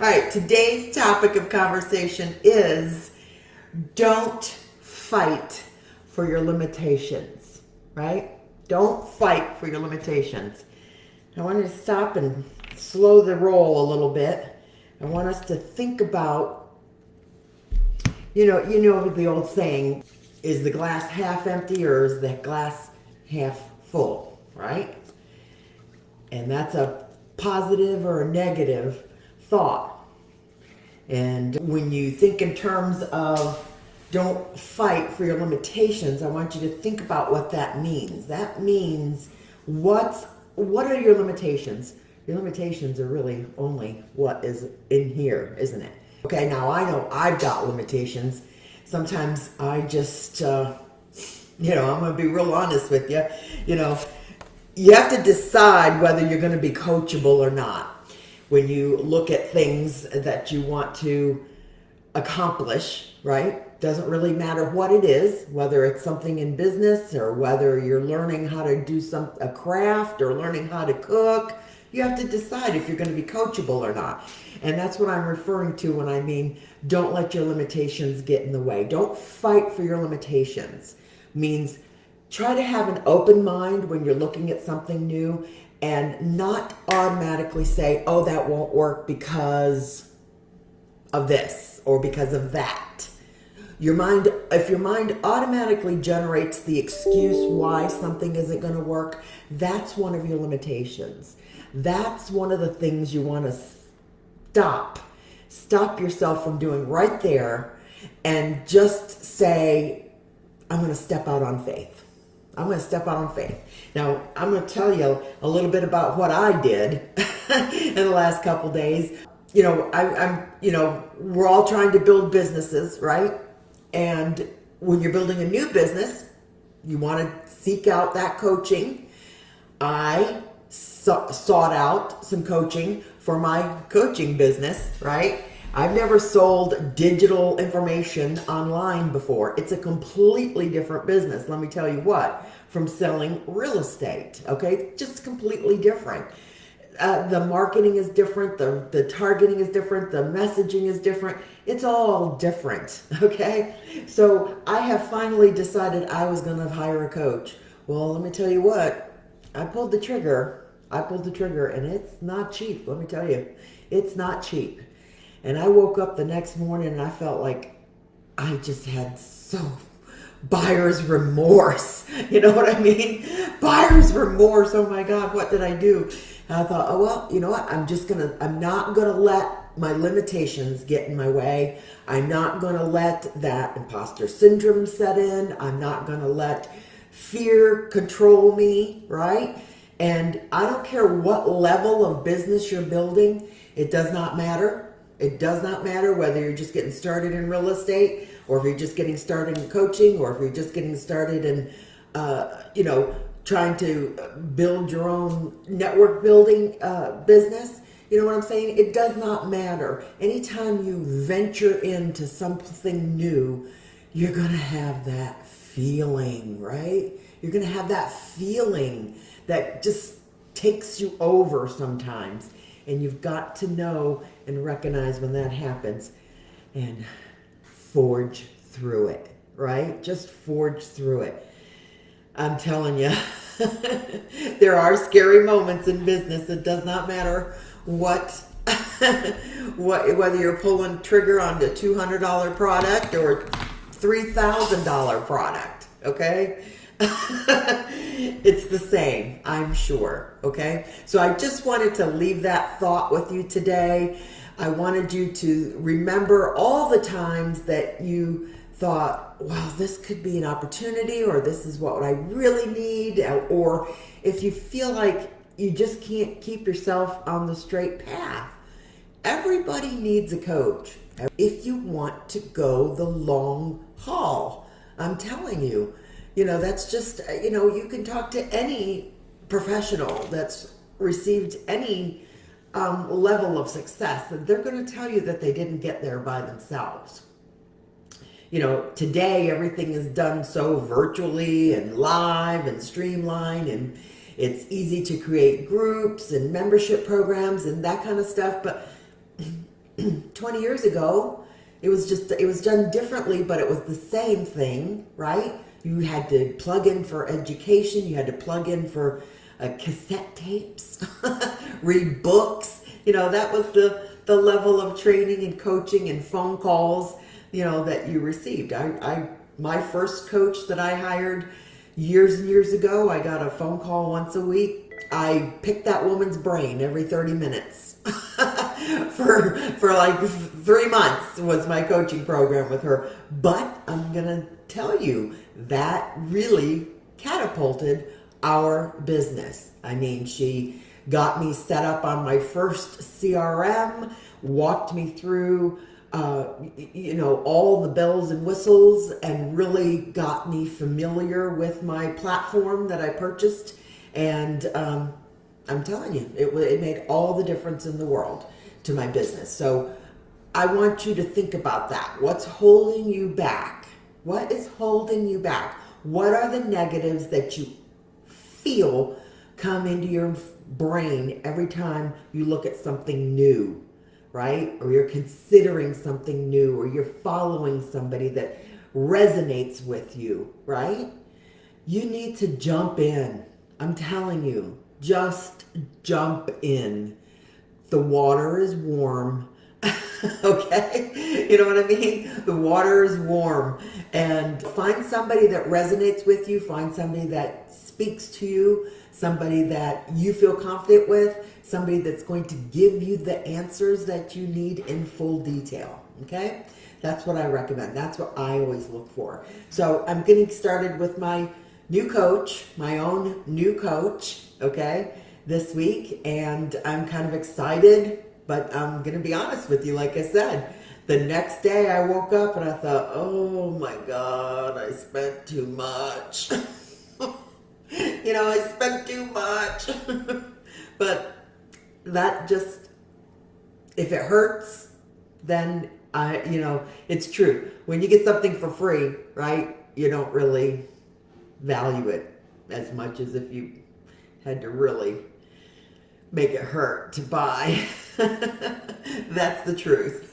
All right, today's topic of conversation is don't fight for your limitations, right? Don't fight for your limitations. I want to stop and slow the roll a little bit. I want us to think about, you know the old saying, is the glass half empty or is the glass half full, right? And that's a positive or a negative thought. And when you think in terms of don't fight for your limitations, I want you to think about what that means. That means what are your limitations? Your limitations are really only what is in here, isn't it? Okay, now I know I've got limitations. Sometimes I just, I'm going to be real honest with you. You have to decide whether you're going to be coachable or not. When you look at things that you want to accomplish, right? Doesn't really matter what it is, whether it's something in business or whether you're learning how to do a craft or learning how to cook. You have to decide if you're going to be coachable or not. And that's what I'm referring to when I mean don't let your limitations get in the way. Don't fight for your limitations. Means try to have an open mind when you're looking at something new and not automatically say, oh, that won't work because of this or because of that. If your mind automatically generates the excuse why something isn't going to work, that's one of your limitations. That's one of the things you want to stop yourself from doing right there and just say, I'm going to step out on faith. I'm going to step out on faith. Now, I'm going to tell you a little bit about what I did in the last couple days. We're all trying to build businesses, right? And when you're building a new business, you want to seek out that coaching. I sought out some coaching for my coaching business, right? I've never sold digital information online before. It's a completely different business, let me tell you what, from selling real estate, okay? Just completely different. The marketing is different, the targeting is different, the messaging is different. It's all different, okay? So I have finally decided I was gonna hire a coach. Well, let me tell you what, I pulled the trigger and it's not cheap, let me tell you. It's not cheap. And I woke up the next morning and I felt like I just had buyer's remorse. You know what I mean? Buyer's remorse. Oh my God, what did I do? And I thought, oh, well, you know what? I'm not going to let my limitations get in my way. I'm not going to let that imposter syndrome set in. I'm not going to let fear control me, right? And I don't care what level of business you're building. It does not matter. It does not matter whether you're just getting started in real estate or if you're just getting started in coaching or if you're just getting started in, trying to build your own network building business. You know what I'm saying? It does not matter. Anytime you venture into something new, you're going to have that feeling, right? You're going to have that feeling that just takes you over sometimes. And you've got to know and recognize when that happens and forge through it, right? Just forge through it. I'm telling you, there are scary moments in business. It does not matter whether you're pulling trigger on the $200 product or $3,000 product, okay? It's the same, I'm sure, okay? So I just wanted to leave that thought with you today. I wanted you to remember all the times that you thought, wow, this could be an opportunity, or this is what I really need, or if you feel like you just can't keep yourself on the straight path. Everybody needs a coach if you want to go the long haul. I'm telling you. That's just, you can talk to any professional that's received any level of success, and they're going to tell you that they didn't get there by themselves. Today everything is done so virtually and live and streamlined, and it's easy to create groups and membership programs and that kind of stuff, but 20 years ago, it was done differently, but it was the same thing, right? You had to plug in for education, you had to plug in for cassette tapes, read books. That was the level of training and coaching and phone calls, that you received. My first coach that I hired years and years ago, I got a phone call once a week. I picked that woman's brain every 30 minutes. for like 3 months was my coaching program with her. But I'm gonna tell you, that really catapulted our business. I mean, she got me set up on my first CRM, walked me through all the bells and whistles, and really got me familiar with my platform that I purchased. And I'm telling you, it made all the difference in the world to my business. So I want you to think about that. What's holding you back? What is holding you back? What are the negatives that you feel come into your brain every time you look at something new, right? Or you're considering something new, or you're following somebody that resonates with you, right? You need to jump in. I'm telling you, just jump in. The water is warm. Okay? You know what I mean? The water is warm. And find somebody that resonates with you. Find somebody that speaks to you. Somebody that you feel confident with. Somebody that's going to give you the answers that you need in full detail. Okay? That's what I recommend. That's what I always look for. So I'm getting started with my new coach, my own new coach, okay, this week. And I'm kind of excited, but I'm going to be honest with you. Like I said, the next day I woke up and I thought, oh my God, I spent too much. I spent too much. But that just, if it hurts, then it's true. When you get something for free, right, you don't really value it as much as if you had to really make it hurt to buy. That's the truth.